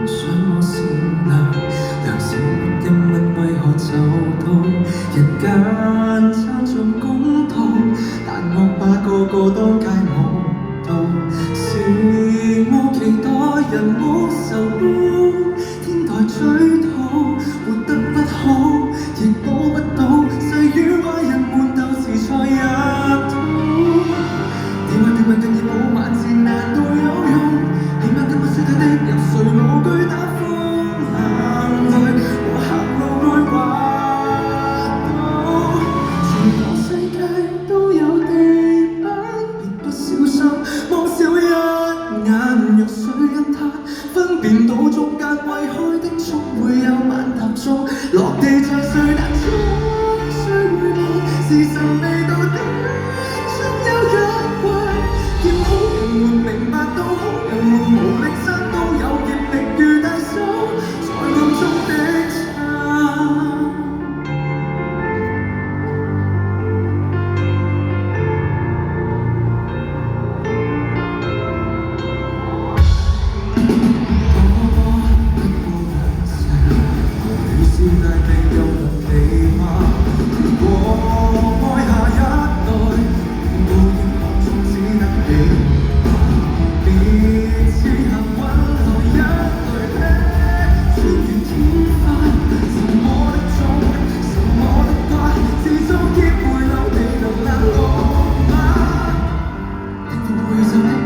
想我善良，良善沒人問為何就到人間爭盡公道，但惡霸個個當街舞蹈，是我期待人冇仇報，天台追討，活得不好亦摸不到，世與壞人們鬥時才入土。電話更熱舞萬次難道有用？起碼今晚輸他的人誰無懼打風行雷和行路會滑倒，全個世界都有地板，別不小心望少一眼，若水一灘分辨到中間為開的總會有晚踏中落地在誰難捉，誰會問時辰未到的終有一位，叫好人們明白到好人們無力撐到有業力如大手在暗中的撐。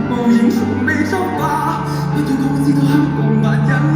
無形從未作罷，不斷講知道黑共萬人。